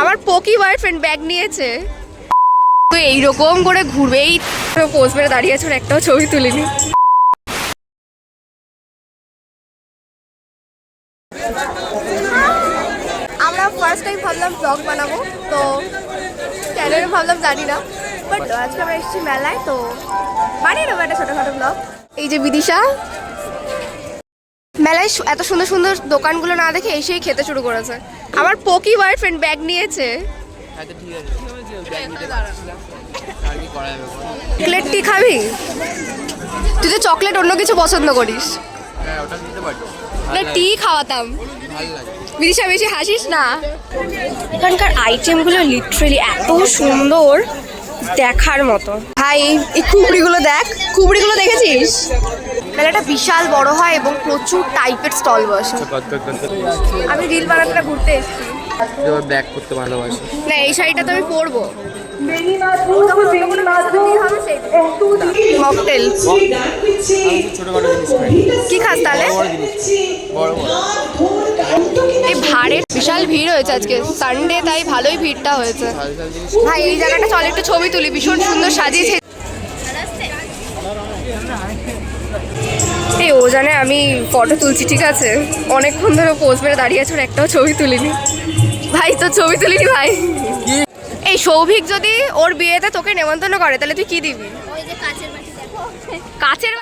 আমার Poki boyfriend bag নিয়েছে, তো এইরকম করে ঘুরবে, এই পোজ মেরে দাঁড়িয়ে আছে, একটাও ছবি তুলিনি। আমরা ফার্স্ট টাইম ভাবলাম ব্লগ বানাবো, তো চ্যানেলে ভাবলাম জানি না, বাট আজকে আমরা এসেছি মেলায়, তো বানিয়ে নেবো একটা ছোটোখাটো ব্লগ। এই যে বিদিশা মেলায় এত সুন্দর সুন্দর দোকানগুলো না দেখে এসেই খেতে শুরু করেছে। আমার পোকি বয়ফ্রেন্ড ব্যাগ নিয়েছে। চকলেট টি খাবি? তুই তো চকলেট অন্য কিছু পছন্দ করিস। টি খাওয়াতাম। বিদিশা বেশি হাসিস না। এখানকার আইটেমগুলো লিটারেলি এত সুন্দর, দেখার মতো। ভাই এই কুবড়িগুলো দেখ, কুবড়িগুলো দেখেছিস? মেলাটা বিশাল বড় হয় এবং প্রচুর টাইপের স্টল বসে। আমি রিল বানাতে ঘুরতে এসেছি। ব্যাগ করতে ভালোবাসি না, এই শাড়িটা তো আমি পরবো। মকটেল কি খাস তাহলে? এই ভাড়ের বিশাল ভিড় হয়েছে আজকে সানডে, তাই ভালোই ভিড়টা হয়েছে। ভাই এই জায়গাটা চল একটু ছবি তুলি, ভীষণ সুন্দর সাজিয়েছে। এই ও জানে আমি ফটো তুলছি, ঠিক আছে? অনেকক্ষণ ধরে পোজ মেরে দাঁড়িয়ে আছে, একটাও ছবি তুলিনি। ভাই তো ছবি তুলিনি ভাই। এই সৌভিক যদি ওর বিয়েতে তোকে নেমন্তন্ন করে তাহলে তুই কি দিবি? কাচের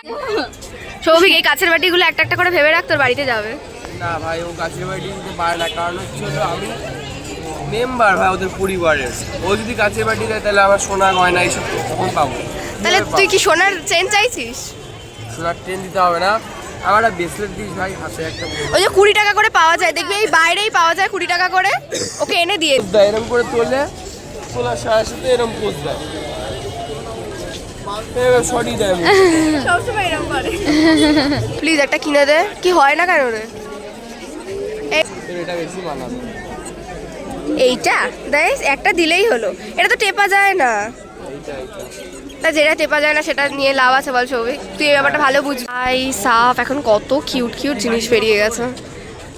সৌভিক এই কাচের বাটিগুলো একটা একটা করে ভেবে রাখ, তোর বাড়িতে যাবে না ভাই। ও কাচের বাটি দিতে পারে না, কারণ হচ্ছে আমি মেম্বার ভাই ওদের পরিবারের। ও যদি কাচের বাটি দেয় তাহলে আমার সোনা গয়না এইসব কখন পাবো? তাহলে তুই কি সোনার চেন চাইছিস? সোনার ট্রেন দিতে হবে না, আমার একটা ব্রেসলেট দিস ভাই, হাতে একটা। ওই যে 20 টাকা করে পাওয়া যায়, দেখবি এই বাইরেই পাওয়া যায় 20 টাকা করে, ওকে এনে দিয়ে এরকম করে তোলে, তোলার সাথে সাথে এরকম পোজ দেয়, সরি দেয়। সবসময় এরকম করে। প্লিজ একটা কিনে দে। কি হয় না কেন রে? এটা বেশি মানাবে। এইটা দেখ, একটা দিলেই হলো। এটা তো টেপা যায় না। তা যেটা টেপা যায় না সেটা নিয়ে লাভ আছে বল সৌভিক? তুই এই ব্যাপারটা ভালো বুঝবি। আই সাফ এখন কত কিউট কিউট জিনিস বেরিয়ে গেছে,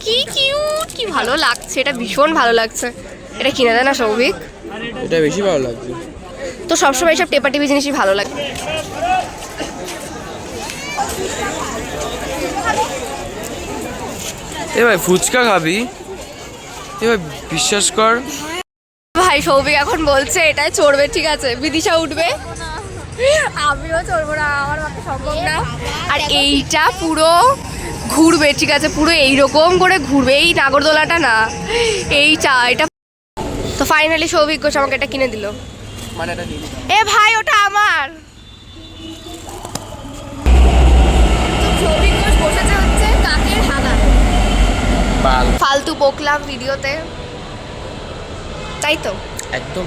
কি কিউট, কি ভালো লাগছে, এটা ভীষণ ভালো লাগছে। এটা কিনে দেয় না সৌভিক? এটা বেশি ভালো লাগছে। তো সবসময় সব টেপা টেপি জিনিসই ভালো লাগে। এ ভাই ফুচকা খাবি? এ ভাই বিশ্বাস কর ভাই সৌভিক এখন বলছে এটাই চড়বে, ঠিক আছে? বিদিশা উঠবে, আমিও চড়বো না, আমার পক্ষে সম্ভব না। আর এইটা পুরো ঘুরবে, ঠিক আছে? পুরো এইরকম করে ঘুরবে, এই নাগরদোলাটা না, এইটা। এটা তো ফাইনালি সৌভিক ঘোষ আমাকে এটা কিনে দিল। মানে এটা এ ভাই ওটা আমার। সৌভিক ঘোষ বসেছে হচ্ছে কাকের হাগায়। ফালতু বকলাম ভিডিওতে, তাই তো? একদম।